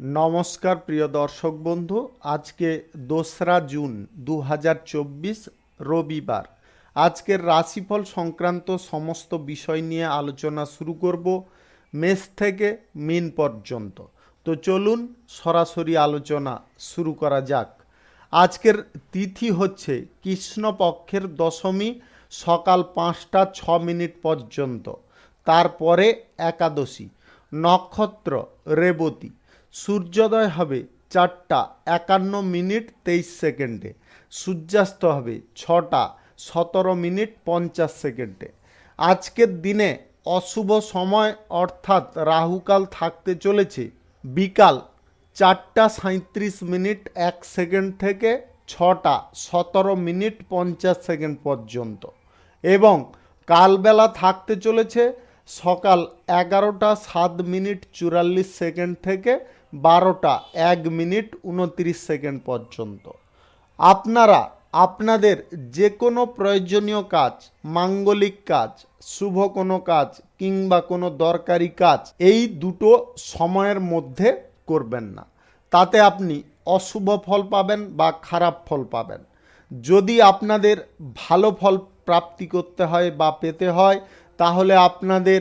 নমস্কার প্রিয় দর্শক বন্ধু, আজকে 2রা জুন 2024 রবিবার। আজকের রাশিফল সংক্রান্ত সমস্ত বিষয় নিয়ে আলোচনা শুরু করব মেষ থেকে মীন পর্যন্ত। তো চলুন সরাসরি আলোচনা শুরু করা যাক। আজকের তিথি হচ্ছে কৃষ্ণপক্ষের দশমী সকাল 5টা 6 মিনিট পর্যন্ত, তারপরে একাদশী, নক্ষত্র রেবতী, সূর্যোদয় হবে 4টা 51 মিনিট 23 সেকেন্ডে, সূর্যাস্ত হবে 6টা 17 মিনিট 50 সেকেন্ডে। আজকের দিনে অশুভ সময় অর্থাৎ রাহুকাল থাকতে চলেছে বিকাল 4টা 37 মিনিট 1 সেকেন্ড থেকে 6টা 17 মিনিট 50 সেকেন্ড পর্যন্ত, এবং কালবেলা থাকতে চলেছে সকাল 11টা 7 মিনিট 44 সেকেন্ড থেকে 12টা 1 মিনিট 29 সেকেন্ড পর্যন্ত। আপনারা আপনাদের যে কোনো প্রয়োজনীয় কাজ, মাঙ্গলিক কাজ, শুভ কোনো কাজ কিংবা কোনো দরকারি কাজ এই দুটো সময়ের মধ্যে করবেন না, তাতে আপনি অশুভ ফল পাবেন বা খারাপ ফল পাবেন। যদি আপনাদের ভালো ফল প্রাপ্তি করতে হয় বা পেতে হয়, তাহলে আপনাদের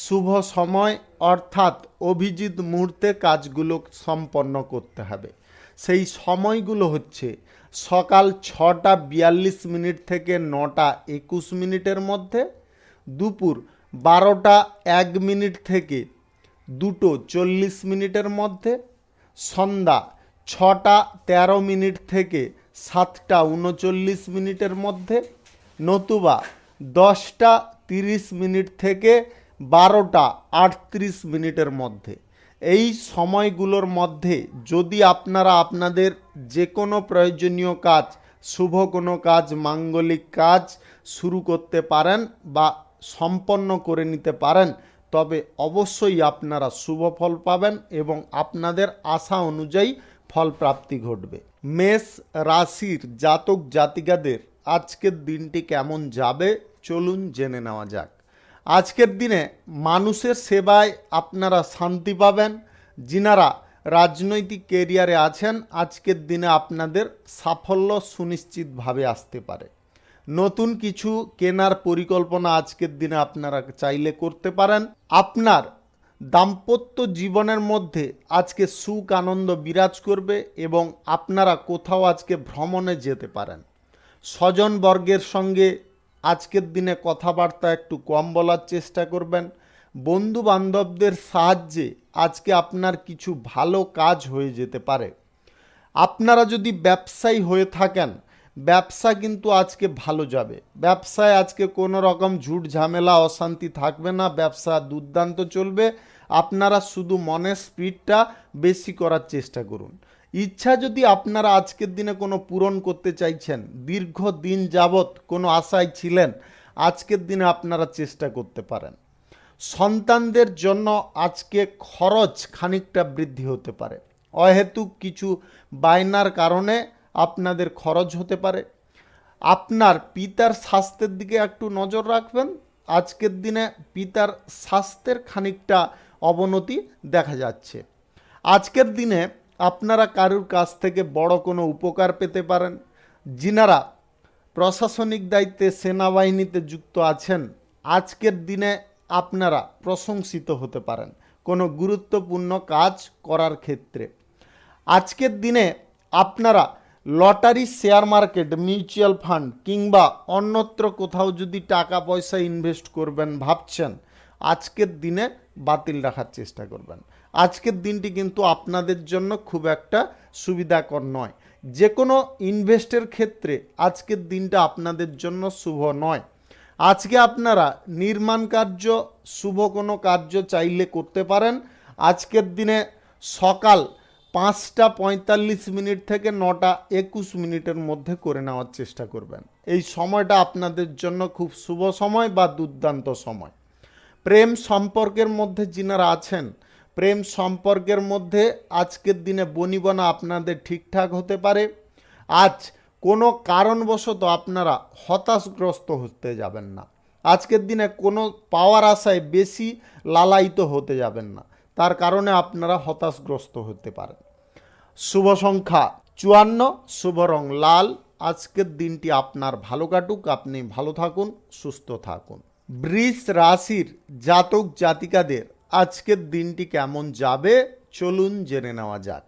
শুভ সময় অর্থাৎ অভিজিৎ মুহূর্তে কাজগুলো সম্পন্ন করতে হবে। সেই সময়গুলো হচ্ছে সকাল 6টা 42 মিনিট থেকে 9টা 21 মিনিটের মধ্যে, দুপুর 12টা 1 মিনিট থেকে 2টো 40 মিনিটের মধ্যে, সন্ধ্যা 6টা 13 মিনিট থেকে 7টা 39 মিনিটের মধ্যে, নতুবা 10টা 30 মিনিট থেকে 12টা 38 মিনিটের মধ্যে। এই সময়গুলোর মধ্যে যদি আপনারা আপনাদের যে কোনো প্রয়োজনীয় কাজ, শুভ কোনো কাজ, মাঙ্গলিক কাজ শুরু করতে পারেন বা সম্পন্ন করে নিতে পারেন, তবে অবশ্যই আপনারা শুভ ফল পাবেন এবং আপনাদের আশা অনুযায়ী ফল প্রাপ্তি ঘটবে। মেষ রাশির জাতক জাতিকাদের আজকের দিনটি কেমন যাবে চলুন জেনে নেওয়া যাক। আজকের দিনে মানুষের সেবায় আপনারা শান্তি পাবেন। যিনারা রাজনৈতিক কেরিয়ারে আছেন, আজকের দিনে আপনাদের সাফল্য সুনিশ্চিতভাবে আসতে পারে। নতুন কিছু কেনার পরিকল্পনা আজকের দিনে আপনারা চাইলে করতে পারেন। আপনার দাম্পত্য জীবনের মধ্যে আজকে সুখ আনন্দ বিরাজ করবে এবং আপনারা কোথাও আজকে ভ্রমণে যেতে পারেন। স্বজনবর্গের সঙ্গে আজকের দিনে কথাবার্তা একটু কম বলার চেষ্টা করবেন। বন্ধু বান্ধবদের সাহায্যে আজকে আপনার কিছু ভালো কাজ হয়ে যেতে পারে। আপনারা যদি ব্যবসায়ী হয়ে থাকেন, ব্যবসা কিন্তু আজকে ভালো যাবে। ব্যবসায় আজকে কোনো রকম ঝুট ঝামেলা অশান্তি থাকবে না, ব্যবসা দুর্দান্ত চলবে। আপনারা শুধু মনের স্পিডটা বেশি করার চেষ্টা করুন। ইচ্ছা যদি আপনারা আজকের দিনে কোনো পূরণ করতে চাইছেন, দীর্ঘদিন যাবৎ কোনো আশায় ছিলেন, আজকের দিনে আপনারা চেষ্টা করতে পারেন। সন্তানদের জন্য আজকে খরচ খানিকটা বৃদ্ধি হতে পারে। অহেতুক কিছু বায়নার কারণে আপনাদের খরচ হতে পারে। আপনার পিতার স্বাস্থ্যের দিকে একটু নজর রাখবেন। আজকের দিনে পিতার স্বাস্থ্যের খানিকটা অবনতি দেখা যাচ্ছে। আজকের দিনে আপনারা কারুর কাছ থেকে বড় কোনো উপকার পেতে পারেন। যিনারা প্রশাসনিক দায়িত্বে সেনাবাহিনীতে যুক্ত আছেন, আজকের দিনে আপনারা প্রশংসিত হতে পারেন কোনো গুরুত্বপূর্ণ কাজ করার ক্ষেত্রে। আজকের দিনে আপনারা lottery, share market, mutual fund কিংবা অন্যত্র কোথাও যদি টাকা পয়সা ইনভেস্ট করবেন ভাবছেন, আজকের দিনে বাতিল রাখার চেষ্টা করবেন। আজকের দিনটি কিন্তু আপনাদের জন্য খুব একটা সুবিধাকর নয়। যে কোনো ইনভেস্টের ক্ষেত্রে আজকের দিনটা আপনাদের জন্য শুভ নয়। আজকে আপনারা নির্মাণ কার্য, শুভ কোনো কার্য চাইলে করতে পারেন। আজকের দিনে সকাল 5টা 45 মিনিট থেকে 9টা 21 মিনিটের মধ্যে করে নেওয়ার চেষ্টা করবেন। এই সময়টা আপনাদের জন্য খুব শুভ সময় বা দুর্দান্ত সময়। প্রেম সম্পর্কের মধ্যে যিনারা আছেন, প্রেম সম্পর্কের মধ্যে আজকের দিনে বনিবনা আপনাদের ঠিকঠাক হতে পারে। আজ কোনো কারণবশত আপনারা হতাশগ্রস্ত হতে যাবেন না। আজকের দিনে কোনো পাওয়ার আশায় বেশি লালায়িত হতে যাবেন না। তার কারণে আপনারা হতাশগ্রস্ত হতে পারেন। শুভ সংখ্যা 54, শুভ রং লাল। আজকের দিনটি আপনার ভালো কাটুক, আপনি ভালো থাকুন, সুস্থ থাকুন। বৃষ রাশির জাতক জাতিকাদের আজকের দিনটি কেমন যাবে চলুন জেনে নেওয়া যাক।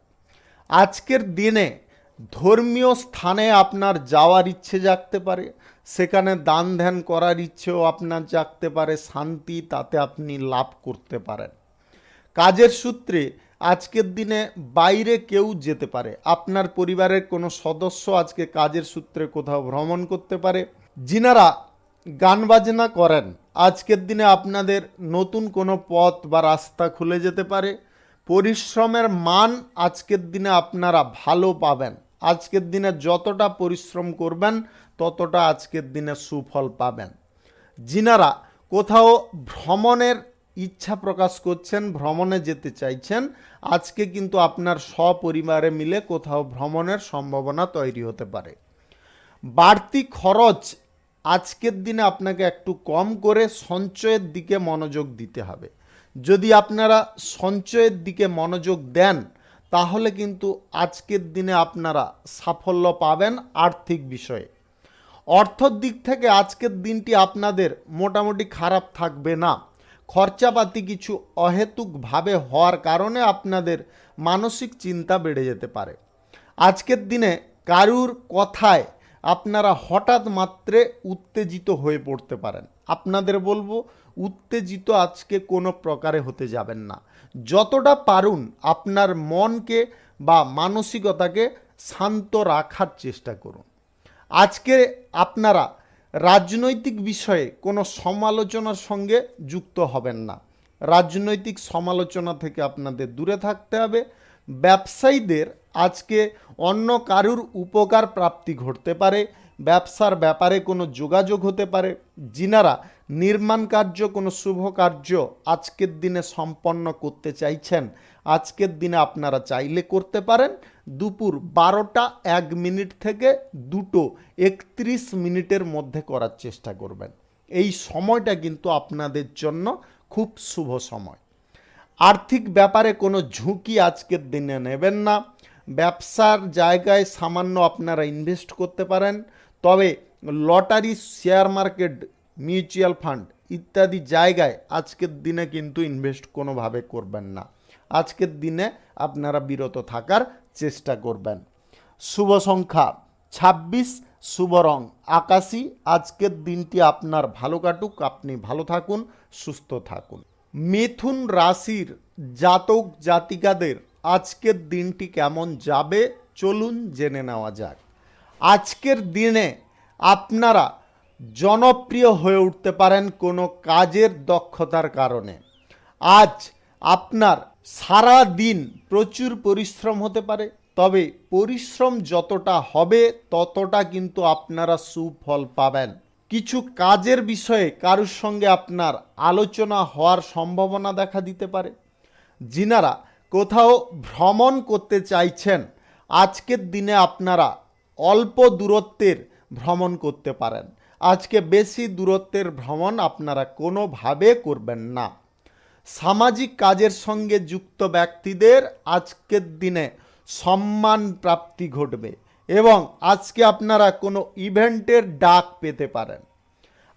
আজকের দিনে ধর্মীয় স্থানে আপনার যাওয়ার ইচ্ছে জাগতে পারে, সেখানে দান ধ্যান করার ইচ্ছেও আপনার জাগতে পারে, শান্তি তাতে আপনি লাভ করতে পারেন। কাজের সূত্রে আজকের দিনে বাইরে কেউ যেতে পারে, আপনার পরিবারের কোনো সদস্য আজকে কাজের সূত্রে কোথাও ভ্রমণ করতে পারে। যিনারা গান বাজনা করেন আজকের দিনে আপনাদের নতুন কোনো পথ বা রাস্তা খুলে যেতে পারে। পরিশ্রমের মান আজকের দিনে আপনারা ভালো পাবেন। আজকের দিনে যতটা পরিশ্রম করবেন ততটা আজকের দিনে সুফল পাবেন। যিনারা কোথাও ভ্রমণের ইচ্ছা প্রকাশ করছেন, ভ্রমণে যেতে চাইছেন, আজকে কিন্তু আপনার সপরিবারে মিলে কোথাও ভ্রমণের সম্ভাবনা তৈরি হতে পারে। বাড়তি খরচ আজকের দিনে আপনাকে একটু কম করে সঞ্চয়ের দিকে মনোযোগ দিতে হবে। যদি আপনারা সঞ্চয়ের দিকে মনোযোগ দেন তাহলে কিন্তু আজকের দিনে আপনারা সাফল্য পাবেন আর্থিক বিষয়ে। অর্থর দিক থেকে আজকের দিনটি আপনাদের মোটামুটি খারাপ থাকবে না। খরচাপাতি কিছু অহেতুকভাবে হওয়ার কারণে আপনাদের মানসিক চিন্তা বেড়ে যেতে পারে। আজকের দিনে কারুর কথায় আপনারা হঠাৎ মাত্রে উত্তেজিত হয়ে পড়তে পারেন। আপনাদের বলবো উত্তেজিত আজকে কোনো প্রকারে হতে যাবেন না। যতটা পারুন আপনার মনকে বা মানসিকতাকে শান্ত রাখার চেষ্টা করুন। আজকে আপনারা রাজনৈতিক বিষয়ে কোনো সমালোচনার সঙ্গে যুক্ত হবেন না। রাজনৈতিক সমালোচনা থেকে আপনাদের দূরে থাকতে হবে। ব্যবসায়ীদের আজকে অন্য কারুর উপকার প্রাপ্তি ঘটতে পারে, ব্যবসার ব্যাপারে কোনো যোগাযোগ হতে পারে। যিনারা নির্মাণ কার্য, কোনো শুভ কার্য আজকের দিনে সম্পন্ন করতে চাইছেন, আজকের দিনে আপনারা চাইলে করতে পারেন। দুপুর 12:01 থেকে 2:31 মধ্যে করার চেষ্টা করবেন। এই সময়টা কিন্তু আপনাদের জন্য খুব শুভ সময়। আর্থিক ব্যাপারে কোনো ঝুঁকি আজকের দিনে নেবেন না। ব্যবসার জায়গায় সামান্য আপনারা ইনভেস্ট করতে পারেন, তবে lottery, share market, mutual fund ইত্যাদি জায়গায় আজকের দিনে কিন্তু ইনভেস্ট কোনোভাবে করবেন না। আজকের দিনে আপনারা বিরত থাকার চেষ্টা করবেন। শুভ সংখ্যা 26, শুভ রং আকাশী। আজকের দিনটি আপনার ভালো কাটুক, আপনি ভালো থাকুন, সুস্থ থাকুন। মিথুন রাশির জাতক জাতিকাদের আজকের দিনটি কেমন যাবে চলুন জেনে নেওয়া যাক। আজকের দিনে আপনারা জনপ্রিয় হয়ে উঠতে পারেন কোনো কাজের দক্ষতার কারণে। আজ আপনার সারা দিন প্রচুর পরিশ্রম হতে পারে, তবে পরিশ্রম যতটা হবে ততটা কিন্তু আপনারা সুফল পাবেন। কিছু কাজের বিষয়ে কারুর সঙ্গে আপনার আলোচনা হওয়ার সম্ভাবনা দেখা দিতে পারে। যিনারা কোথাও ভ্রমণ করতে চাইছেন আজকের দিনে আপনারা অল্প দূরত্বের ভ্রমণ করতে পারেন। আজকে বেশি দূরত্বের ভ্রমণ আপনারা কোনোভাবে করবেন না। সামাজিক কাজের সঙ্গে যুক্ত ব্যক্তিদের আজকের দিনে সম্মান প্রাপ্তি ঘটবে এবং আজকে আপনারা কোনো ইভেন্টের ডাক পেতে পারেন।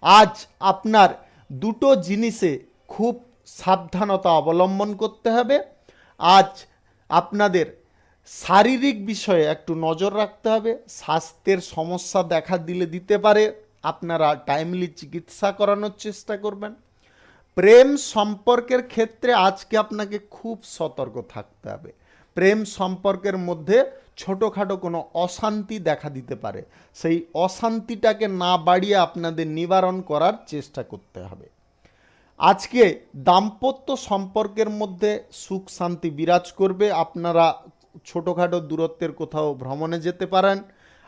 আজ আপনার দুটো জিনিসে খুব সাবধানতা অবলম্বন করতে হবে। আজ আপনাদের শারীরিক বিষয়ে একটু নজর রাখতে হবে। স্বাস্থ্যের সমস্যা দেখা দিতে পারে, আপনারা টাইমলি চিকিৎসা করানোর চেষ্টা করবেন। প্রেম সম্পর্কের ক্ষেত্রে আজকে আপনাকে খুব সতর্ক থাকতে হবে। প্রেম সম্পর্কের মধ্যে ছোটোখাটো কোনো অশান্তি দেখা দিতে পারে, সেই অশান্তিটাকে না বাড়িয়ে আপনাদের নিবারণ করার চেষ্টা করতে হবে। আজকে দাম্পত্য সম্পর্কের মধ্যে সুখ শান্তি বিরাজ করবে। আপনারা ছোটোখাটো দূরত্বের কোথাও ভ্রমণে যেতে পারেন।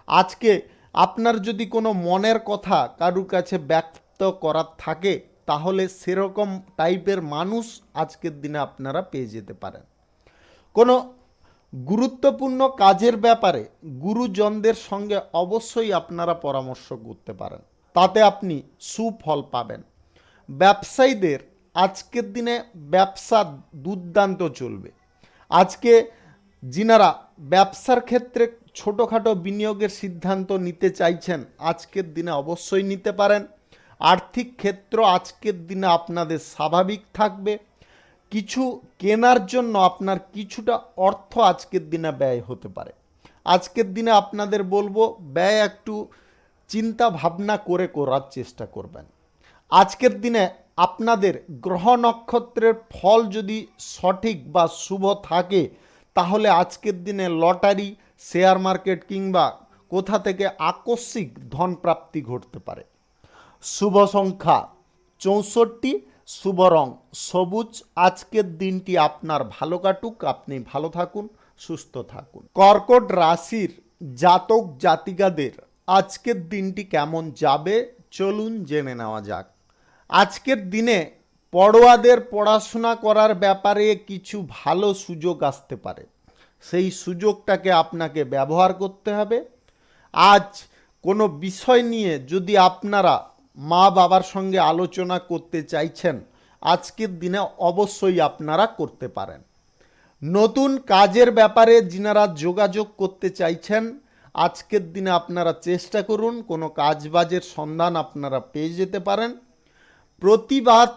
আজকে আপনার যদি কোনো মনের কথা কারুর কাছে ব্যক্ত করার থাকে তাহলে সেরকম টাইপের মানুষ আজকের দিনে আপনারা পেয়ে যেতে পারেন। কোনো গুরুত্বপূর্ণ কাজের ব্যাপারে গুরুজনদের সঙ্গে অবশ্যই আপনারা পরামর্শ করতে পারেন, তাতে আপনি সুফল পাবেন। ব্যবসায়ীদের আজকের দিনে ব্যবসা দুর্দান্ত চলবে। আজকে যিনারা ব্যবসার ক্ষেত্রে ছোটোখাটো বিনিয়োগের সিদ্ধান্ত নিতে চাইছেন, আজকের দিনে অবশ্যই নিতে পারেন। আর্থিক ক্ষেত্র আজকের দিনে আপনাদের স্বাভাবিক থাকবে। কিছু কেনার জন্য আপনার কিছুটা অর্থ আজকের দিনে ব্যয় হতে পারে। আজকের দিনে আপনাদের বলবো ব্যয় একটু চিন্তা ভাবনা করে করার চেষ্টা করবেন। আজকের দিনে আপনাদের গ্রহ নক্ষত্রের ফল যদি সঠিক বা শুভ থাকে, তাহলে আজকের দিনে লটারি, শেয়ার মার্কেট কিংবা কোথা থেকে আকস্মিক ধন প্রাপ্তি ঘটতে পারে। শুভ সংখ্যা 64, শুভ রং সবুজ। আজকের দিনটি আপনার ভালো কাটুক, আপনি ভালো থাকুন, সুস্থ থাকুন। কর্কট রাশির জাতক জাতিকাদের আজকের দিনটি কেমন যাবে চলুন জেনে নেওয়া যাক। আজকের দিনে পড়ুয়াদের পড়াশোনা করার ব্যাপারে কিছু ভালো সুযোগ আসতে পারে, সেই সুযোগটাকে আপনাকে ব্যবহার করতে হবে। আজ কোনো বিষয় নিয়ে যদি আপনারা মা বাবার সঙ্গে আলোচনা করতে চাইছেন, আজকের দিনে অবশ্যই আপনারা করতে পারেন। নতুন কাজের ব্যাপারে যিনারা যোগাযোগ করতে চাইছেন, আজকের দিনে আপনারা চেষ্টা করুন, কোনো কাজবাজের সন্ধান আপনারা পেয়ে যেতে পারেন। প্রতিবাদ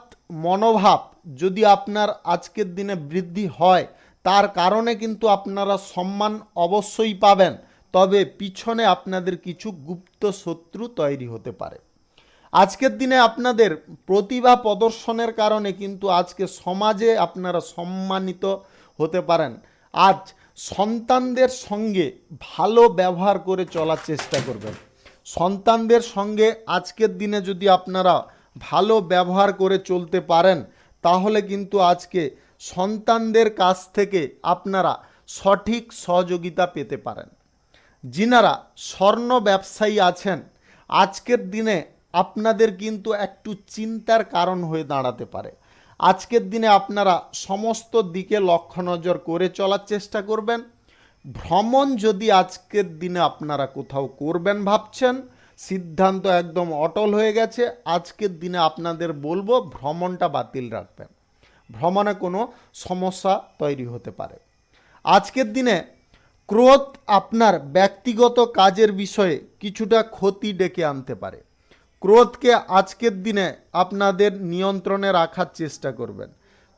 মনোভাব যদি আপনার আজকের দিনে বৃদ্ধি হয়, তার কারণে কিন্তু আপনারা সম্মান অবশ্যই পাবেন, তবে পিছনে আপনাদের কিছু গুপ্ত শত্রু তৈরি হতে পারে। আজকের দিনে আপনাদের প্রতিভা প্রদর্শনের কারণে কিন্তু আজকে সমাজে আপনারা সম্মানিত হতে পারেন। আজ সন্তানদের সঙ্গে ভালো ব্যবহার করে চলার চেষ্টা করবেন। সন্তানদের সঙ্গে আজকের দিনে যদি আপনারা ভালো ব্যবহার করে চলতে পারেন, তাহলে কিন্তু আজকে সন্তানদের কাছ থেকে আপনারা সঠিক সহযোগিতা পেতে পারেন। যিনারা স্বর্ণ ব্যবসায়ী আছেন, আজকের দিনে আপনাদের কিন্তু একটু চিন্তার কারণ হয়ে দাঁড়াতে পারে। আজকের দিনে আপনারা সমস্ত দিকে লক্ষ্য নজর করে চলার চেষ্টা করবেন। ভ্রমণ যদি আজকের দিনে আপনারা কোথাও করবেন ভাবছেন, সিদ্ধান্ত একদম অটল হয়ে গেছে, আজকের দিনে আপনাদের বলবো ভ্রমণটা বাতিল রাখবেন, ভ্রমণে কোনো সমস্যা তৈরি হতে পারে। আজকের দিনে ক্রোধ আপনার ব্যক্তিগত কাজের বিষয়ে কিছুটা ক্ষতি ডেকে আনতে পারে। ক্রোধকে আজকের দিনে আপনাদের নিয়ন্ত্রণে রাখার চেষ্টা করবেন।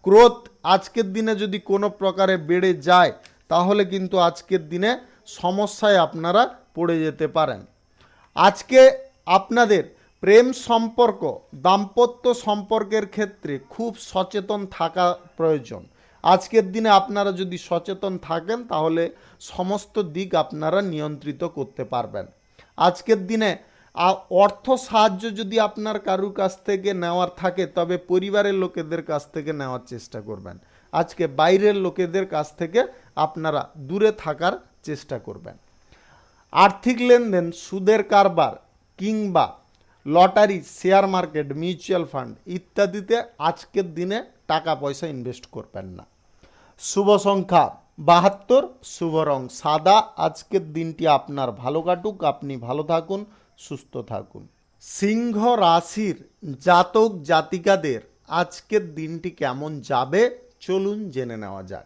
ক্রোধ আজকের দিনে যদি কোনো প্রকারে বেড়ে যায়, তাহলে কিন্তু আজকের দিনে সমস্যায় আপনারা পড়ে যেতে পারেন। আজকে আপনাদের প্রেম সম্পর্ক, দাম্পত্য সম্পর্কের ক্ষেত্রে খুব সচেতন থাকা প্রয়োজন। আজকের দিনে আপনারা যদি সচেতন থাকেন, তাহলে সমস্ত দিক আপনারা নিয়ন্ত্রিত করতে পারবেন। আজকের দিনে অর্থ সাহায্য যদি আপনার কারুর কাছ থেকে নেওয়ার থাকে, তবে পরিবারের লোকেদের কাছ থেকে নেওয়ার চেষ্টা করবেন। আজকে বাইরের লোকেদের কাছ থেকে আপনারা দূরে থাকার চেষ্টা করবেন। আর্থিক লেনদেন, সুদের কারবার কিংবা lottery, share market, mutual fund ইত্যাদিতে আজকের দিনে টাকা পয়সা ইনভেস্ট করবেন না। শুভ সংখ্যা 72, শুভ রং সাদা। আজকের দিনটি আপনার ভালো কাটুক, আপনি ভালো থাকুন, সুস্থ থাকুন। সিংহ রাশির জাতক জাতিকাদের আজকের দিনটি কেমন যাবে চলুন জেনে নেওয়া যাক।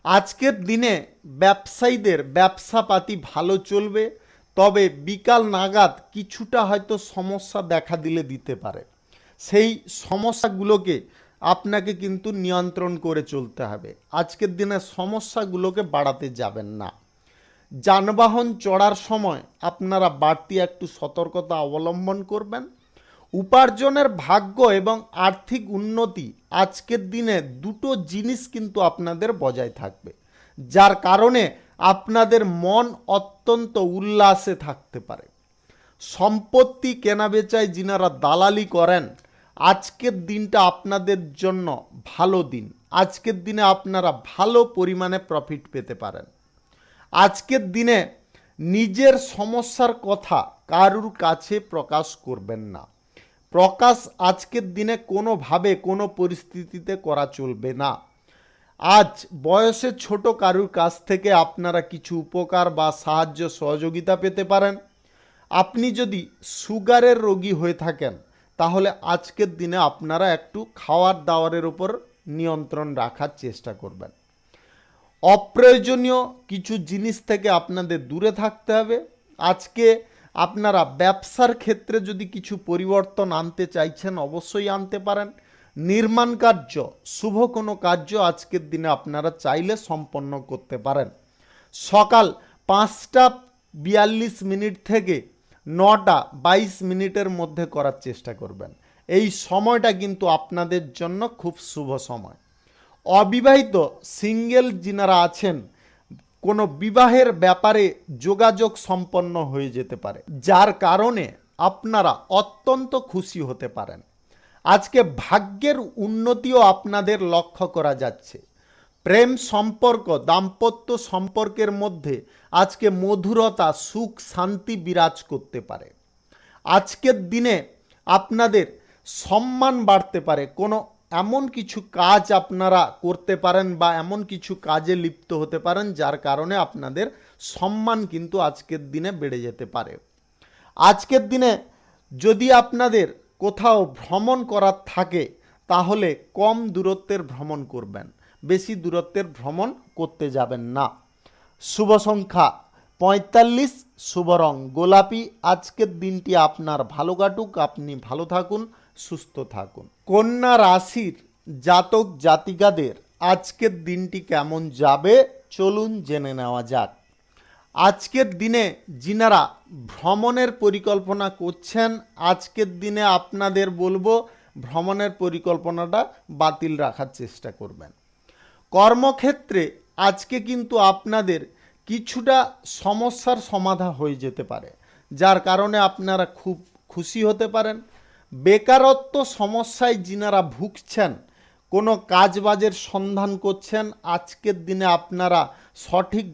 আজকের দিনে ব্যবসায়ীদের ব্যবসাপাতি ভালো চলবে, তবে বিকাল নাগাদ কিছুটা হয়তো সমস্যা দেখা দিতে পারে। সেই সমস্যাগুলোকে আপনাকে কিন্তু নিয়ন্ত্রণ করে চলতে হবে। আজকের দিনে সমস্যাগুলোকে বাড়াতে যাবেন না। যানবাহন চড়ার সময় আপনারা বাড়তি একটু সতর্কতা অবলম্বন করবেন। উপার্জনের ভাগ্য এবং আর্থিক উন্নতি আজকের দিনে দুটো জিনিস কিন্তু আপনাদের বজায় থাকবে, যার কারণে আপনাদের মন অত্যন্ত উল্লাসে থাকতে পারে। সম্পত্তি কেনাবেচায় যিনারা দালালি করেন, আজকের দিনটা আপনাদের জন্য ভালো দিন। আজকের দিনে আপনারা ভালো পরিমাণে প্রফিট পেতে পারেন। আজকের দিনে নিজের সমস্যার কথা কারুর কাছে প্রকাশ করবেন না। প্রকাশ আজকের দিনে কোনোভাবে কোনো পরিস্থিতিতে করা চলবে না। আজ বয়সে ছোট কারুর কাছ থেকে আপনারা কিছু উপকার বা সাহায্য সহযোগিতা পেতে পারেন। আপনি যদি সুগারের রোগী হয়ে থাকেন, তাহলে আজকের দিনে আপনারা একটু খাওয়ার দাওয়ারের উপর নিয়ন্ত্রণ রাখার চেষ্টা করবেন। অপ্রয়োজনীয় কিছু জিনিস থেকে আপনাদের দূরে থাকতে হবে। আজকে আপনারা ব্যবসার ক্ষেত্রে যদি কিছু পরিবর্তন আনতে চাইছেন অবশ্যই আনতে পারেন। নির্মাণ কার্য, শুভ কোনো কার্য আজকের দিনে আপনারা চাইলে সম্পন্ন করতে পারেন। সকাল 5টা 42 থেকে 9টা 22 মধ্যে করার চেষ্টা করবেন। এই সময়টা কিন্তু আপনাদের জন্য খুব শুভ সময়। অবিবাহিত সিঙ্গেল যিনারা আছেন, কোনো বিবাহের ব্যাপারে যোগাযোগ সম্পন্ন হয়ে যেতে পারে, যার কারণে আপনারা অত্যন্ত খুশি হতে পারেন। আজকে ভাগ্যের উন্নতিও আপনাদের লক্ষ্য করা যাচ্ছে। প্রেম সম্পর্ক, দাম্পত্য সম্পর্কের মধ্যে আজকে মধুরতা, সুখ, শান্তি বিরাজ করতে পারে। আজকের দিনে আপনাদের সম্মান বাড়তে পারে। কোনো এমন কিছু কাজ আপনারা করতে পারেন বা এমন কিছু কাজে লিপ্ত হতে পারেন যার কারণে আপনাদের সম্মান কিন্তু আজকের দিনে বেড়ে যেতে পারে। আজকের দিনে যদি আপনাদের কোথাও ভ্রমণ করার থাকে তাহলে কম দূরত্বের ভ্রমণ করবেন, বেশি দূরত্বের ভ্রমণ করতে যাবেন না। শুভ সংখ্যা 45, শুভ রং গোলাপি। আজকের দিনটি আপনার ভালো কাটুক, আপনি ভালো থাকুন, সুস্থ থাকুন। কন্যা রাশির জাতক জাতিকাদের আজকের দিনটি কেমন যাবে চলুন জেনে নেওয়া যাক। আজকের দিনে যিনারা ভ্রমণের পরিকল্পনা করছেন, আজকের দিনে আপনাদের বলবো ভ্রমণের পরিকল্পনাটা বাতিল রাখার চেষ্টা করবেন। কর্মক্ষেত্রে আজকে কিন্তু আপনাদের কিছুটা সমস্যার সমাধান হয়ে যেতে পারে, যার কারণে আপনারা খুব খুশি হতে পারেন। বেকারত্ব সমস্যায় যিনারা ভুগছেন, কোনো কাজবাজের সন্ধান করছেন, আজকের দিনে আপনারা সঠিক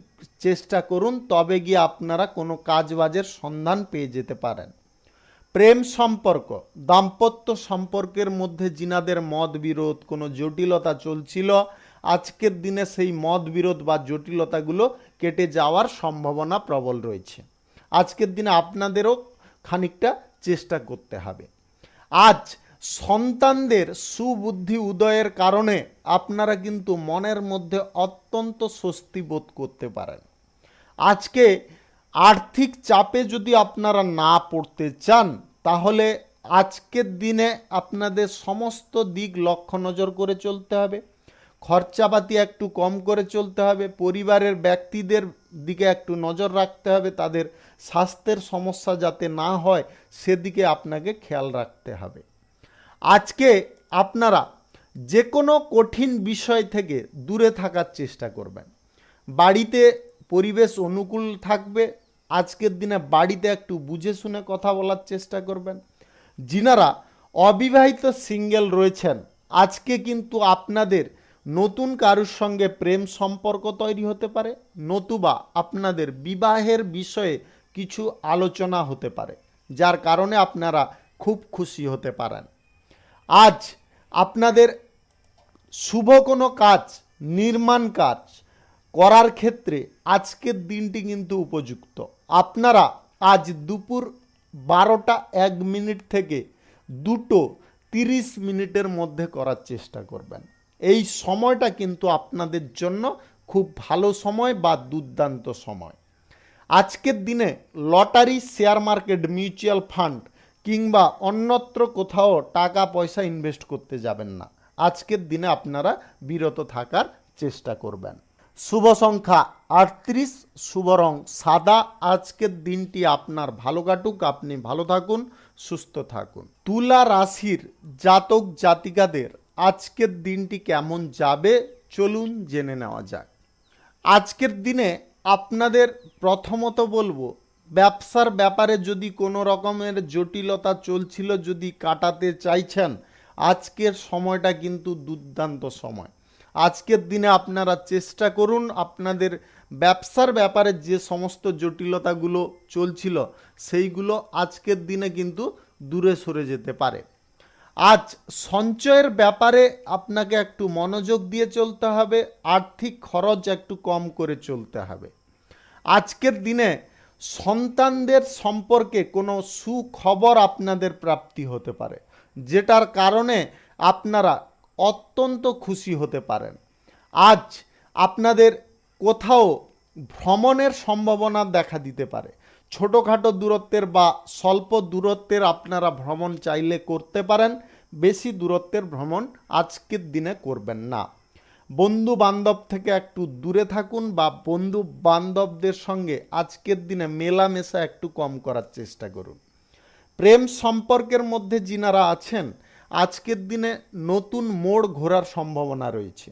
চেষ্টা করুন, তবে গিয়ে আপনারা কোনো কাজবাজের সন্ধান পেয়ে যেতে পারেন। প্রেম সম্পর্ক, দাম্পত্য সম্পর্কের মধ্যে যিনাদের মতবিরোধ, কোনো জটিলতা চলছিল, আজকের দিনে সেই মতবিরোধ বা জটিলতাগুলো কেটে যাওয়ার সম্ভাবনা প্রবল রয়েছে। আজকের দিনে আপনাদেরও খানিকটা চেষ্টা করতে হবে। আজ সন্তানদের সুবুদ্ধি উদয়ের কারণে আপনারা কিন্তু মনের মধ্যে অত্যন্ত স্বস্তি বোধ করতে পারেন। আজকে আর্থিক চাপে যদি আপনারা না পড়তে চান তাহলে আজকের দিনে আপনাদের সমস্ত দিক লক্ষ্য নজর করে চলতে হবে। খরচাপাতি একটু কম করে চলতে হবে। পরিবারের ব্যক্তিদের দিকে একটু নজর রাখতে হবে, তাদের স্বাস্থ্যের সমস্যা যাতে না হয় সেদিকে আপনাকে খেয়াল রাখতে হবে। আজকে আপনারা যে কোনো কঠিন বিষয় থেকে দূরে থাকার চেষ্টা করবেন। বাড়িতে পরিবেশ অনুকূল থাকবে। আজকের দিনে বাড়িতে একটু বুঝে শুনে কথা বলার চেষ্টা করবেন। যিনারা অবিবাহিত সিঙ্গেল রয়েছেন, আজকে কিন্তু আপনাদের নতুন কারুর সঙ্গে প্রেম সম্পর্ক তৈরি হতে পারে, নতুবা আপনাদের বিবাহের বিষয়ে কিছু আলোচনা হতে পারে, যার কারণে আপনারা খুব খুশি হতে পারেন। আজ আপনাদের শুভ কোনো কাজ, নির্মাণ কাজ করার ক্ষেত্রে আজকের দিনটি কিন্তু উপযুক্ত। আপনারা আজ দুপুর 12টা 1 থেকে 2টো 30 মধ্যে করার চেষ্টা করবেন। এই সময়টা কিন্তু আপনাদের জন্য খুব ভালো সময় বা দুর্দান্ত সময়। আজকের দিনে lottery, share market, mutual fund কিংবা অন্যত্র কোথাও টাকা পয়সা ইনভেস্ট করতে যাবেন না। আজকের দিনে আপনারা বিরত থাকার চেষ্টা করবেন। শুভ সংখ্যা 38, শুভ রং সাদা। আজকের দিনটি আপনার ভালো কাটুক, আপনি ভালো থাকুন, সুস্থ থাকুন। তুলা রাশির জাতক জাতিকাদের আজকের দিনটি কেমন যাবে চলুন জেনে নেওয়া যাক। আজকের দিনে আপনাদের প্রথমত বলবো, ব্যবসার ব্যাপারে যদি কোনো রকমের জটিলতা চলছিল, যদি কাটাতে চাইছেন, আজকের সময়টা কিন্তু দুর্দান্ত সময়। আজকের দিনে আপনারা চেষ্টা করুন আপনাদের ব্যবসার ব্যাপারে যে সমস্ত জটিলতাগুলো চলছিল সেইগুলো আজকের দিনে কিন্তু দূরে সরে যেতে পারে। আজ সঞ্চয়ের ব্যাপারে আপনাকে একটু মনোযোগ দিয়ে চলতে হবে, আর্থিক খরচ একটু কম করে চলতে হবে। আজকের দিনে সন্তানদের সম্পর্কে কোনো সুখবর আপনাদের প্রাপ্তি হতে পারে। যেটার কারণে আপনারা অত্যন্ত খুশি হতে পারেন। আজ আপনাদের কোথাও ভ্রমণের সম্ভাবনা দেখা দিতে পারে। ছোটোখাটো দূরত্বের বা স্বল্প দূরত্বের আপনারা ভ্রমণ চাইলে করতে পারেন, বেশি দূরত্বের ভ্রমণ আজকের দিনে করবেন না। বন্ধু বান্ধব থেকে একটু দূরে থাকুন বা বন্ধু বান্ধবদের সঙ্গে আজকের দিনে মেলামেশা একটু কম করার চেষ্টা করুন। প্রেম সম্পর্কের মধ্যে যিনারা আছেন, আজকের দিনে নতুন মোড় ঘোরার সম্ভাবনা রয়েছে।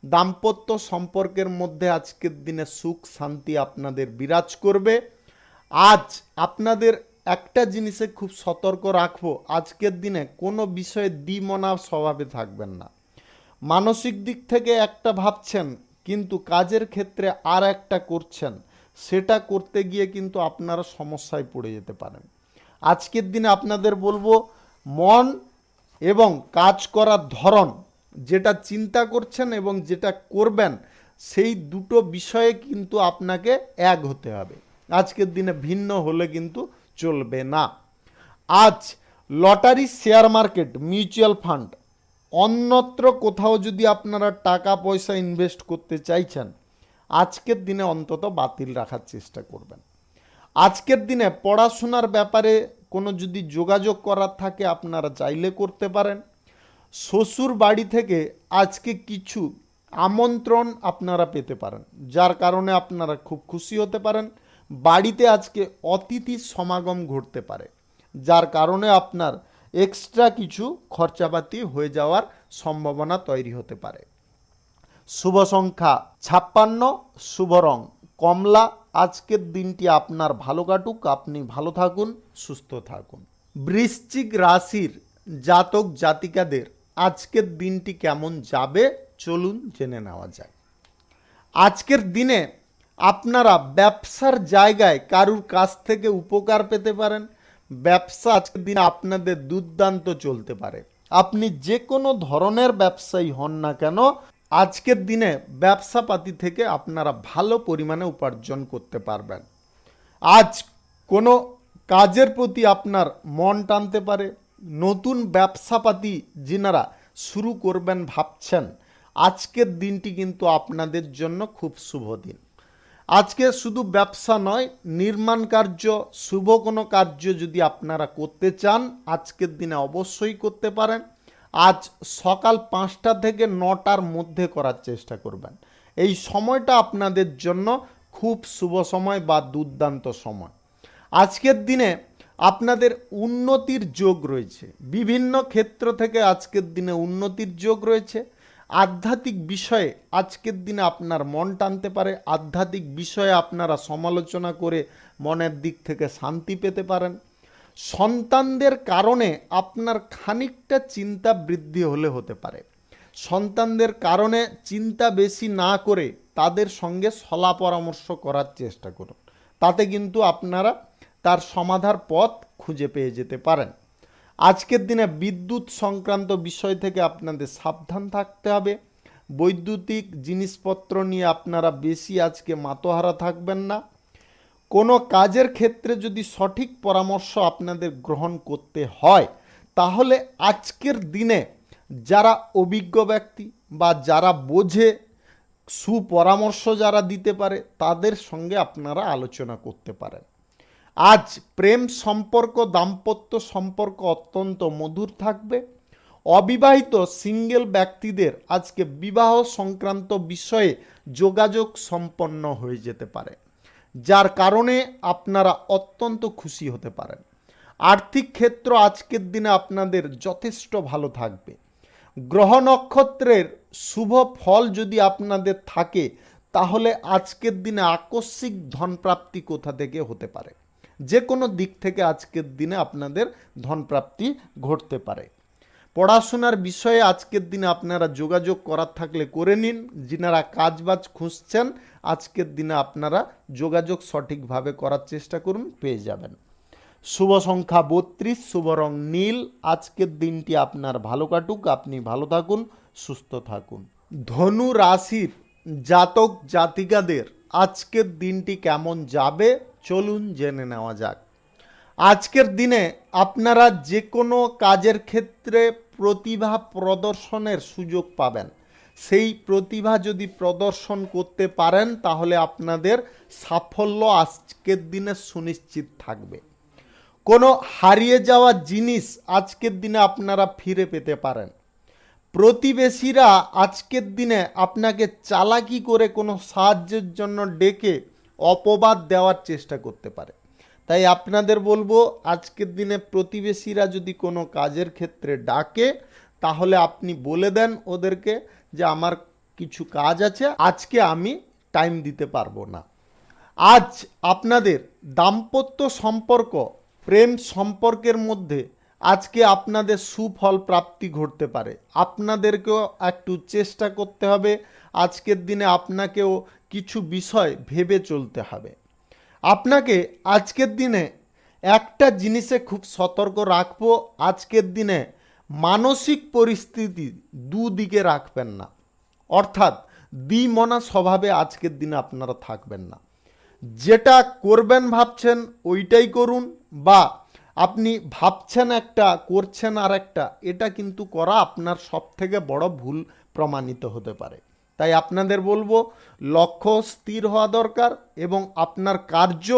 দাম্পত্য সম্পর্কের মধ্যে আজকের দিনে সুখ শান্তি আপনাদের বিরাজ করবে। আজ আপনাদের একটা জিনিসে খুব সতর্ক রাখবো, আজকের দিনে কোনো বিষয়ে দ্বিমনা স্বভাবে থাকবেন না। মানসিক দিক থেকে একটা ভাবছেন কিন্তু কাজের ক্ষেত্রে আর একটা করছেন, সেটা করতে গিয়ে কিন্তু আপনারা সমস্যায় পড়ে যেতে পারেন। আজকের দিনে আপনাদের বলবো, মন এবং কাজ করার ধরন, যেটা চিন্তা করছেন এবং যেটা করবেন, সেই দুটো বিষয়ে কিন্তু আপনাকে এক হতে হবে। আজকের দিনে ভিন্ন হলে কিন্তু চলবে না। আজ lottery, share market, mutual fund, অন্যত্র কোথাও যদি আপনারা টাকা পয়সা ইনভেস্ট করতে চাইছেন, আজকের দিনে অন্তত বাতিল রাখার চেষ্টা করবেন। আজকের দিনে পড়াশোনার ব্যাপারে কোনো যদি যোগাযোগ করার থাকে আপনারা চাইলে করতে পারেন। শ্বশুর বাড়ি থেকে আজকে কিছু আমন্ত্রণ আপনারা পেতে পারেন, যার কারণে আপনারা খুব খুশি হতে পারেন। বাড়িতে আজকে অতিথির সমাগম ঘটতে পারে, যার কারণে আপনার এক্সট্রা কিছু খরচাপাতি হয়ে যাওয়ার সম্ভাবনা তৈরি হতে পারে। শুভ সংখ্যা 56, শুভ রং কমলা। আজকের দিনটি আপনার ভালো কাটুক, আপনি ভালো থাকুন, সুস্থ থাকুন। বৃশ্চিক রাশির জাতক জাতিকাদের আজকের দিনটি কেমন যাবে চলুন জেনে নেওয়া যায়। আজকের দিনে আপনারা ব্যবসার জায়গায় কারুর কাছ থেকে উপকার পেতে পারেন। ব্যবসা আজকের দিনে আপনাদের দুর্দান্ত চলতে পারে। আপনি যে কোনো ধরনের ব্যবসায়ী হন না কেন, আজকের দিনে ব্যবসাপাতি থেকে আপনারা ভালো পরিমাণে উপার্জন করতে পারবেন। আজ কোনো কাজের প্রতি আপনার মন টানতে পারে। নতুন ব্যবসাপাতি যিনারা শুরু করবেন ভাবছেন, আজকের দিনটি কিন্তু আপনাদের জন্য খুব শুভ দিন। আজকে শুধু ব্যবসা নয়, নির্মাণ কার্য, শুভ কোনো কার্য যদি আপনারা করতে চান, আজকের দিনে অবশ্যই করতে পারেন। আজ সকাল 5টা থেকে 9টার মধ্যে করার চেষ্টা করবেন। এই সময়টা আপনাদের জন্য খুব শুভ সময় বা দুর্দান্ত সময়। আজকের দিনে আপনাদের উন্নতির যোগ রয়েছে, বিভিন্ন ক্ষেত্র থেকে আজকের দিনে উন্নতির যোগ রয়েছে। আধ্যাত্মিক বিষয়ে আজকের দিনে আপনার মন টানতে পারে। আধ্যাত্মিক বিষয়ে আপনারা সমালোচনা করে মনের দিক থেকে শান্তি পেতে পারেন। সন্তানদের কারণে আপনার খানিকটা চিন্তা বৃদ্ধি হলে হতে পারে। সন্তানদের কারণে চিন্তা বেশি না করে তাদের সঙ্গে সলা পরামর্শ করার চেষ্টা করুন, তাতে কিন্তু আপনারা তার সমাধার পথ খুঁজে পেয়ে যেতে পারেন। আজকের দিনে বিদ্যুৎ সংক্রান্ত বিষয় থেকে আপনাদের সাবধান থাকতে হবে। বৈদ্যুতিক জিনিসপত্র নিয়ে আপনারা বেশি আজকে মাতোহারা থাকবেন না। কোনো কাজের ক্ষেত্রে যদি সঠিক পরামর্শ আপনাদের গ্রহণ করতে হয়, তাহলে আজকের দিনে যারা অভিজ্ঞ ব্যক্তি বা যারা বোঝে, সুপরামর্শ যারা দিতে পারে, তাদের সঙ্গে আপনারা আলোচনা করতে পারেন। আজ প্রেম সম্পর্ক, দাম্পত্য সম্পর্ক অত্যন্ত মধুর থাকবে। অবিবাহিত সিঙ্গেল ব্যক্তিদের আজকে বিবাহ সংক্রান্ত বিষয়ে যোগাযোগ সম্পন্ন হয়ে যেতে পারে, যার কারণে আপনারা অত্যন্ত খুশি হতে পারেন। আর্থিক ক্ষেত্র আজকের দিনে আপনাদের যথেষ্ট ভালো থাকবে। গ্রহ নক্ষত্রের শুভ ফল যদি আপনাদের থাকে, তাহলে আজকের দিনে আকস্মিক ধনপ্রাপ্তি কোথা থেকে হতে পারে। যে কোনো দিক থেকে আজকের দিনে আপনাদের ধনপ্রাপ্তি ঘটতে পারে। পড়াশোনার বিষয়ে আজকের দিনে আপনারা যোগাযোগ করার থাকলে করে নিন। যিনারা কাজবাজ খুঁজছেন, আজকের দিনে আপনারা যোগাযোগ সঠিকভাবে করার চেষ্টা করুন, পেয়ে যাবেন। শুভ সংখ্যা 32, শুভ রং নীল। আজকের দিনটি আপনার ভালো কাটুক, আপনি ভালো থাকুন, সুস্থ থাকুন। ধনু রাশির জাতক জাতিকাদের আজকের দিনটি কেমন যাবে চলুন জেনে নেওয়া যাক। আজকের দিনে আপনারা যে কোনো কাজের ক্ষেত্রে প্রতিভা প্রদর্শনের সুযোগ পাবেন। সেই প্রতিভা যদি প্রদর্শন করতে পারেন তাহলে আপনাদের সাফল্য আজকের দিনে সুনিশ্চিত থাকবে। কোনো হারিয়ে যাওয়া জিনিস আজকের দিনে আপনারা ফিরে পেতে পারেন। প্রতিবেশীরা আজকের দিনে আপনাকে চালাকি করে কোনো সাহায্যের জন্য ডেকে অপবাদ দেওয়ার চেষ্টা করতে পারে। তাই আপনাদের বলবো, আজকের দিনে প্রতিবেশীরা যদি কোনো কাজের ক্ষেত্রে ডাকে তাহলে আপনি বলে দেন ওদেরকে যে আমার কিছু কাজ আছে, আজকে আমি টাইম দিতে পারবো না। আজ আপনাদের দাম্পত্য সম্পর্ক, প্রেম সম্পর্কের মধ্যে আজকে আপনাদের সুফল প্রাপ্তি ঘটতে পারে। আপনাদেরকেও একটু চেষ্টা করতে হবে, আজকের দিনে আপনাকেও কিছু বিষয় ভেবে চলতে হবে। আপনাকে আজকের দিনে একটা জিনিসে খুব সতর্ক রাখবো, আজকের দিনে মানসিক পরিস্থিতি দুদিকে রাখবেন না, অর্থাৎ দ্বিমনা স্বভাবে আজকের দিনে আপনারা থাকবেন না। যেটা করবেন ভাবছেন ওইটাই করুন, বা আপনি ভাবছেন একটা করছেন আর একটা, এটা কিন্তু করা আপনার সব থেকে বড় ভুল প্রমাণিত হতে পারে। তাই আপনাদের বলবো, লক্ষ্য স্থির হওয়া দরকার এবং আপনার কার্য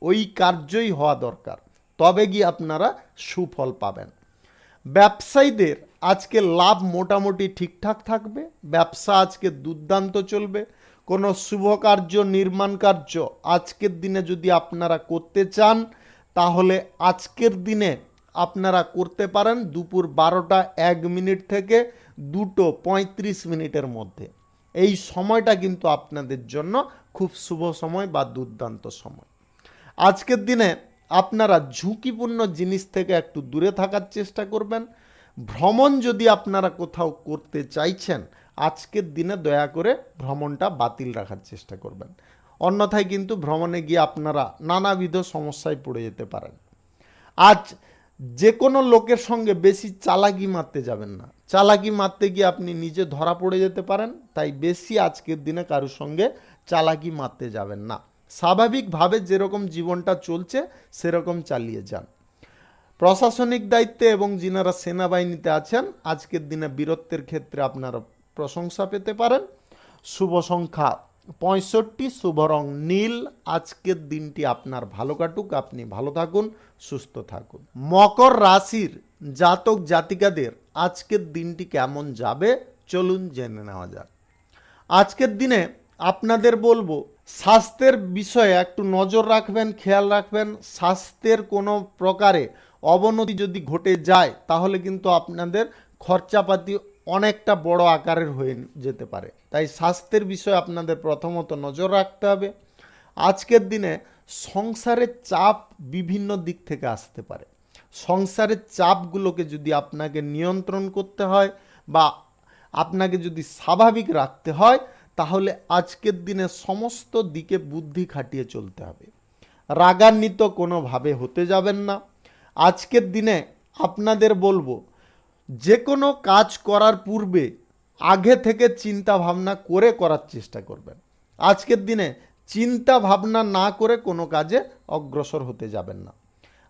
ওই কার্যই হওয়া দরকার, তবে গিয়ে আপনারা সুফল পাবেন। ব্যবসায়ীদের আজকে লাভ মোটামুটি ঠিকঠাক থাকবে, ব্যবসা আজকে দুর্দান্ত চলবে। কোনো শুভ কার্য, নির্মাণ কার্য আজকের দিনে যদি আপনারা করতে চান তাহলে আজকের দিনে আপনারা করতে পারেন দুপুর 12:01 থেকে 2:35 মধ্যে। এই সময়টা কিন্তু আপনাদের জন্য খুব শুভ সময় বা দুর্দান্ত সময়। আজকের দিনে আপনারা ঝুঁকিপূর্ণ জিনিস থেকে একটু দূরে থাকার চেষ্টা করবেন। ভ্রমণ যদি আপনারা কোথাও করতে চাইছেন, আজকের দিনে দয়া করে ভ্রমণটা বাতিল রাখার চেষ্টা করবেন, অন্যথায় কিন্তু ভ্রমণে গিয়ে আপনারা নানাবিধ সমস্যায় পড়ে যেতে পারেন। আজ যে কোনো লোকের সঙ্গে বেশি চালাকি মারতে যাবেন না, চালাকি মারতে গিয়ে আপনি নিজে ধরা পড়ে যেতে পারেন। তাই বেশি আজকের দিনে কারোর সঙ্গে চালাকি মারতে যাবেন না, স্বাভাবিকভাবে যেরকম জীবনটা চলছে সেরকম চালিয়ে যান। প্রশাসনিক দায়িত্বে এবং যিনারা সেনাবাহিনীতে আছেন, আজকের দিনে বীরত্বের ক্ষেত্রে আপনারা প্রশংসা পেতে পারেন। শুভ সংখ্যা 65, শুভ রং নীল। আজকের দিনটি আপনার ভালো কাটুক, আপনি ভালো থাকুন, সুস্থ থাকুন। মকর রাশির জাতক জাতিকাদের আজকের দিনটি কেমন যাবে চলুন জেনে নেওয়া যাক। আজকের দিনে আপনাদের বলবো, স্বাস্থ্যের বিষয়ে একটু নজর রাখবেন, খেয়াল রাখবেন। স্বাস্থ্যের কোনো প্রকারে অবনতি যদি ঘটে যায় তাহলে কিন্তু আপনাদের খরচাপাতি অনেকটা বড় আকারের হয়ে যেতে পারে। তাই স্বাস্থ্যের বিষয়ে আপনাদের প্রথমত নজর রাখতে হবে। আজকের দিনে সংসারের চাপ বিভিন্ন দিক থেকে আসতে পারে। সংসারের চাপগুলোকে যদি আপনাকে নিয়ন্ত্রণ করতে হয় বা আপনাকে যদি স্বাভাবিক রাখতে হয় তাহলে আজকের দিনে সমস্ত দিকে বুদ্ধি খাটিয়ে চলতে হবে। রাগান্বিত কোনোভাবে হতে যাবেন না। আজকের দিনে আপনাদের বলবো, যে কোনো কাজ করার পূর্বে আগে থেকে চিন্তা ভাবনা করে করার চেষ্টা করবেন। আজকের দিনে চিন্তা ভাবনা না করে কোনো কাজে অগ্রসর হতে যাবেন না।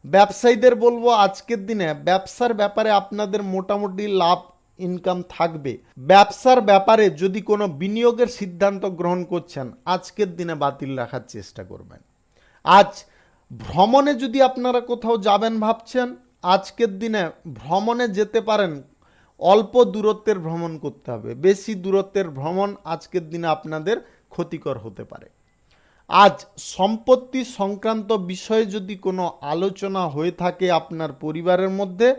ব্যবসায়ীদের বলবো, আজকের দিনে ব্যবসার ব্যাপারে আপনাদের মোটামুটি লাভ ইনকাম থাকবে। ব্যবসার ব্যাপারে যদি কোনো বিনিয়োগের সিদ্ধান্ত গ্রহণ করছেন, আজকের দিনে বাতিল রাখার চেষ্টা করবেন। আজ ভ্রমণে যদি আপনারা কোথাও যাবেন ভাবছেন, আজকের দিনে ভ্রমণে যেতে পারেন। অল্প দূরত্বের ভ্রমণ করতে হবে, বেশি দূরত্বের ভ্রমণ আজকের দিনে আপনাদের ক্ষতিকর হতে পারে। আজ সম্পত্তি সংক্রান্ত বিষয়ে যদি কোনো আলোচনা হয়ে থাকে আপনার পরিবারের মধ্যে,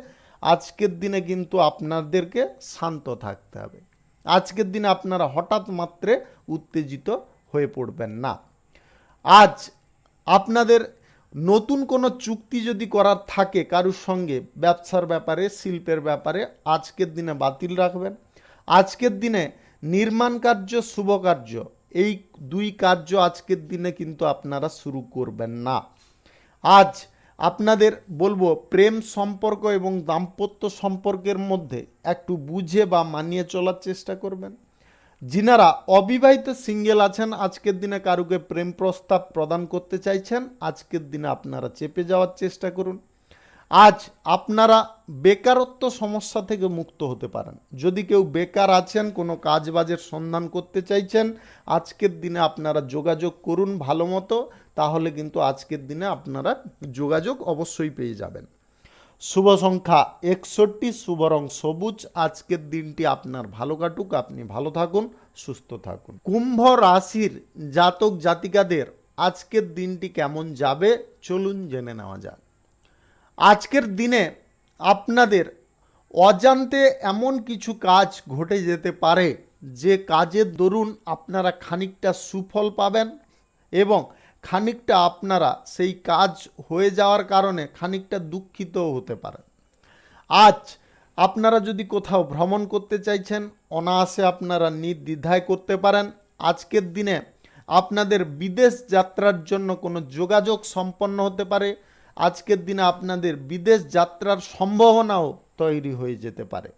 আজকের দিনে কিন্তু আপনাদেরকে শান্ত থাকতে হবে। আজকের দিনে আপনারা হঠাৎ মাত্রে উত্তেজিত হয়ে পড়বেন না। আজ আপনাদের নতুন কোনো চুক্তি যদি করার থাকে কারুর সঙ্গে, ব্যবসার ব্যাপারে, শিল্পের ব্যাপারে, আজকের দিনে বাতিল রাখবেন। আজকের দিনে নির্মাণ কার্য, শুভ কার্য, এই দুই কার্য আজকের দিনে কিন্তু আপনারা শুরু করবেন না। আজ আপনাদের বলবো, প্রেম সম্পর্ক এবং দাম্পত্য সম্পর্কের মধ্যে একটু বুঝে বা মানিয়ে চলার চেষ্টা করবেন। যিনারা অবিবাহিত সিঙ্গেল আছেন, আজকের দিনে কারুকে প্রেম প্রস্তাব প্রদান করতে চাইছেন, আজকের দিনে আপনারা চেপে যাওয়ার চেষ্টা করুন। আজ আপনারা বেকারত্ব সমস্যা থেকে মুক্ত হতে পারেন। যদি কেউ বেকার আছেন, কোনো কাজবাজের সন্ধান করতে চাইছেন, আজকের দিনে আপনারা যোগাযোগ করুন ভালো মতো, তাহলে কিন্তু আজকের দিনে আপনারা যোগাযোগ অবশ্যই পেয়ে যাবেন। শুভ সংখ্যা 61, শুভ রং সবুজ। আজকের দিনটি আপনার ভালো কাটুক, আপনি ভালো থাকুন, সুস্থ থাকুন। কুম্ভ রাশির জাতক জাতিকাদের আজকের দিনটি কেমন যাবে চলুন জেনে নেওয়া যাক। আজকের দিনে আপনাদের অজান্তে এমন কিছু কাজ ঘটে যেতে পারে যে কাজের দরুন আপনারা খানিকটা সুফল পাবেন এবং খানিকটা আপনারা সেই কাজ হয়ে যাওয়ার কারণে খানিকটা দুঃখিতও হতে পারেন। আজ আপনারা যদি কোথাও ভ্রমণ করতে চাইছেন, অনায়াসে আপনারা নির্দ্বিধায় করতে পারেন। আজকের দিনে আপনাদের বিদেশ যাত্রার জন্য কোনো যোগাযোগ সম্পন্ন হতে পারে। আজকের দিনে আপনাদের বিদেশ যাত্রার সম্ভাবনাও তৈরি হয়ে যেতে পারে।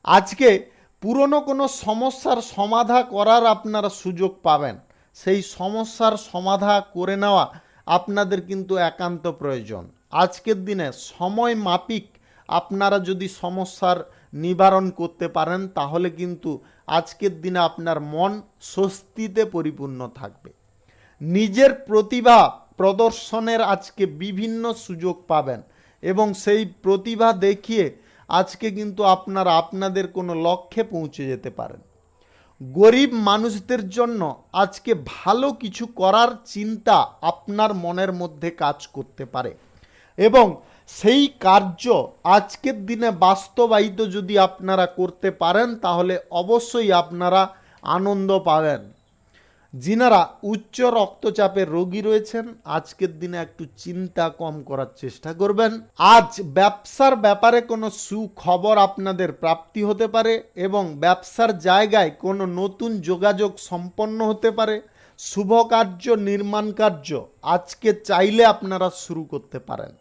আজকে পুরনো কোনো সমস্যার সমাধা করার আপনারা সুযোগ পাবেন। সেই সমস্যার সমাধা করে নেওয়া আপনাদের কিন্তু একান্ত প্রয়োজন। আজকের দিনে সময় মাফিক আপনারা যদি সমস্যার নিবারণ করতে পারেন, তাহলে কিন্তু আজকের দিনে আপনার মন স্বস্তিতে পরিপূর্ণ থাকবে। নিজের প্রতিভা প্রদর্শনের আজকে বিভিন্ন সুযোগ পাবেন এবং সেই প্রতিভা দেখিয়ে আজকে কিন্তু আপনারা আপনাদের কোনো লক্ষ্যে পৌঁছে যেতে পারেন। গরিব মানুষদের জন্য আজকে ভালো কিছু করার চিন্তা আপনার মনের মধ্যে কাজ করতে পারে এবং সেই কার্য আজকের দিনে বাস্তবায়িত যদি আপনারা করতে পারেন, তাহলে অবশ্যই আপনারা আনন্দ পাবেন। যিনারা উচ্চ রক্তচাপের রোগী রয়েছেন, আজকের দিনে একটু চিন্তা কম করার চেষ্টা করবেন। আজ ব্যবসার ব্যাপারে কোনো সুখবর আপনাদের প্রাপ্তি হতে পারে এবং ব্যবসার জায়গায় কোনো নতুন যোগাযোগ সম্পন্ন হতে পারে। শুভ কার্য, নির্মাণ কার্য আজকে চাইলে আপনারা শুরু করতে পারেন।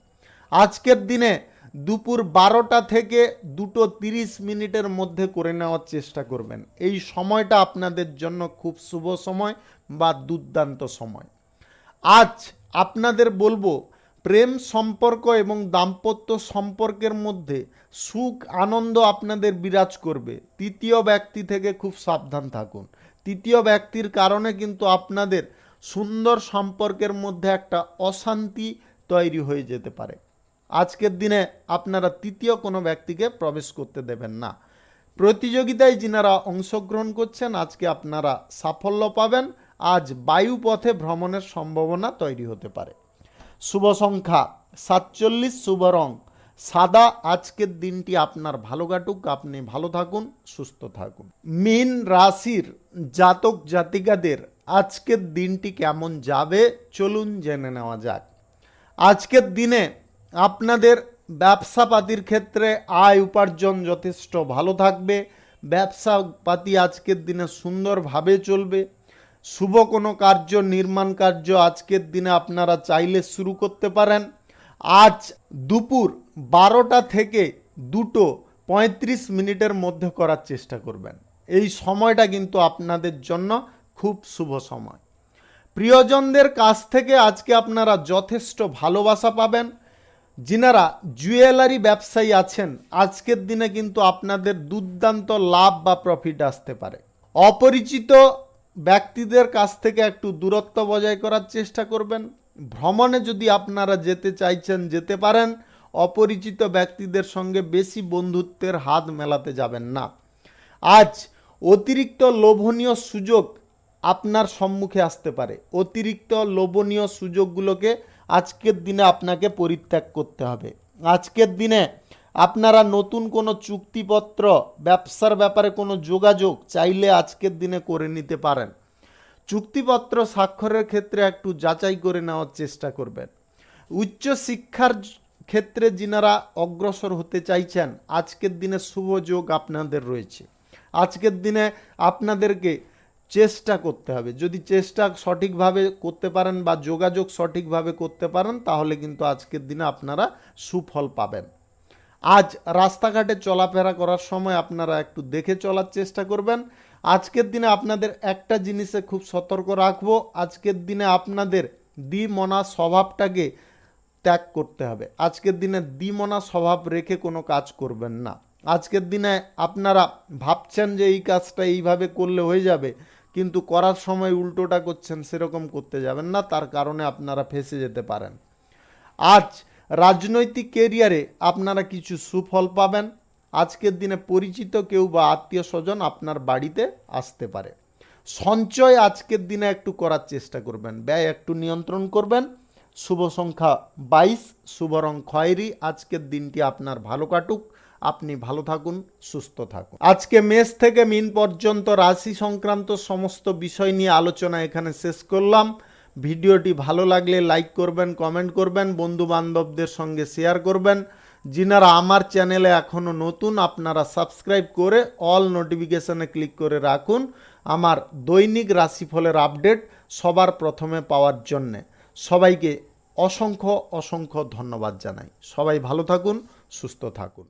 আজকের দিনে দুপুর 12টা থেকে 2:30 মধ্যে করে নেওয়ার চেষ্টা করবেন। এই সময়টা আপনাদের জন্য খুব শুভ সময় বা দুর্দান্ত সময়। আজ আপনাদের বলবো, প্রেম সম্পর্ক এবং দাম্পত্য সম্পর্কের মধ্যে সুখ আনন্দ আপনাদের বিরাজ করবে। তৃতীয় ব্যক্তি থেকে খুব সাবধান থাকুন। তৃতীয় ব্যক্তির কারণে কিন্তু আপনাদের সুন্দর সম্পর্কের মধ্যে একটা অশান্তি তৈরি হয়ে যেতে পারে। আজকের দিনে আপনারা তৃতীয় কোনো ব্যক্তিকে প্রবেশ করতে দেবেন না। প্রতিযোগিতায় যিনারা অংশগ্রহণ করছেন, আজকে আপনারা সাফল্য পাবেন। আজ বায়ুপথে ভ্রমণের সম্ভাবনা তৈরি হতে পারে। শুভ সংখ্যা 47, শুভ রং সাদা। আজকের দিনটি আপনার ভালো কাটুক, আপনি ভালো থাকুন, সুস্থ থাকুন। মীন রাশির জাতক জাতিকাদের আজকের দিনটি কেমন যাবে চলুন জেনে নেওয়া যাক। আজকের দিনে আপনাদের ব্যবসাপাতির ক্ষেত্রে আয় উপার্জন যথেষ্ট ভালো থাকবে। ব্যবসাপাতি আজকের দিনে সুন্দরভাবে চলবে। শুভ কোনো কার্য, নির্মাণ কার্য আজকের দিনে আপনারা চাইলে শুরু করতে পারেন। আজ দুপুর 12টা থেকে 2:35 মধ্যে করার চেষ্টা করবেন। এই সময়টা কিন্তু আপনাদের জন্য খুব শুভ সময়। প্রিয়জনদের কাছ থেকে আজকে আপনারা যথেষ্ট ভালোবাসা পাবেন। যিনারা জুয়েলারি ব্যবসায়ী আছেন, আজকের দিনে কিন্তু আপনাদের দুর্দান্ত লাভ বা প্রফিট আসতে পারে। অপরিচিত ব্যক্তিদের কাছ থেকে একটু দূরত্ব বজায় করার চেষ্টা করবেন। ভ্রমণে যদি আপনারা যেতে চাইছেন যেতে পারেন। অপরিচিত ব্যক্তিদের সঙ্গে বেশি বন্ধুত্বের হাত মেলাতে যাবেন না। আজ অতিরিক্ত লোভনীয় সুযোগ আপনার সম্মুখে আসতে পারে। অতিরিক্ত লোভনীয় সুযোগগুলোকে আজকের দিনে আপনাকে পরিত্যাগ করতে হবে। আজকের দিনে আপনারা নতুন কোনো চুক্তিপত্র, ব্যবসার ব্যাপারে কোনো যোগাযোগ চাইলে আজকের দিনে করে নিতে পারেন। চুক্তিপত্র স্বাক্ষরের ক্ষেত্রে একটু যাচাই করে নেওয়ার চেষ্টা করবেন। উচ্চ শিক্ষার ক্ষেত্রে যিনারা অগ্রসর হতে চাইছেন, আজকের দিনে শুভ যোগ আপনাদের রয়েছে। আজকের দিনে আপনাদেরকে চেষ্টা করতে হবে। যদি চেষ্টা সঠিকভাবে করতে পারেন বা যোগাযোগ সঠিকভাবে করতে পারেন, তাহলে কিন্তু আজকের দিনে আপনারা সুফল পাবেন। আজ রাস্তাঘাটে চলাফেরা করার সময় আপনারা একটু দেখে চলার চেষ্টা করবেন। আজকের দিনে আপনাদের একটা জিনিসে খুব সতর্ক রাখবো, আজকের দিনে আপনাদের দ্বিমনা স্বভাবটাকে ত্যাগ করতে হবে। আজকের দিনে দ্বিমনা স্বভাব রেখে কোনো কাজ করবেন না। আজকের দিনে আপনারা ভাবছেন যে এই কাজটা এইভাবে করলে হয়ে যাবে, কিন্তু করার সময় উল্টোটা করছেন, সেরকম করতে যাবেন না, তার কারণে আপনারা ফেঁসে যেতে পারেন। আজ রাজনৈতিক কেরিয়ারে আপনারা কিছু সুফল পাবেন। আজকের দিনে পরিচিত কেউ বা আত্মীয় স্বজন আপনার বাড়িতে আসতে পারে। সঞ্চয় আজকের দিনে একটু করার চেষ্টা করবেন, ব্যয় একটু নিয়ন্ত্রণ করবেন। শুভ সংখ্যা 22, শুভ রং খয়েরি। আজকের দিনটি আপনার ভালো কাটুক, আপনি ভালো থাকুন, সুস্থ থাকুন। আজকে মেষ থেকে মীন পর্যন্ত রাশি সংক্রান্ত সমস্ত বিষয় নিয়ে আলোচনা এখানে শেষ করলাম। ভিডিওটি ভালো লাগলে লাইক করবেন, কমেন্ট করবেন, বন্ধু বান্ধবদের সঙ্গে শেয়ার করবেন। যিনারা আমার চ্যানেলে এখনও নতুন, আপনারা সাবস্ক্রাইব করে অল নোটিফিকেশনে ক্লিক করে রাখুন আমার দৈনিক রাশিফলের আপডেট সবার প্রথমে পাওয়ার জন্যে। সবাইকে অসংখ্য অসংখ্য ধন্যবাদ জানাই। সবাই ভালো থাকুন, সুস্থ থাকুন।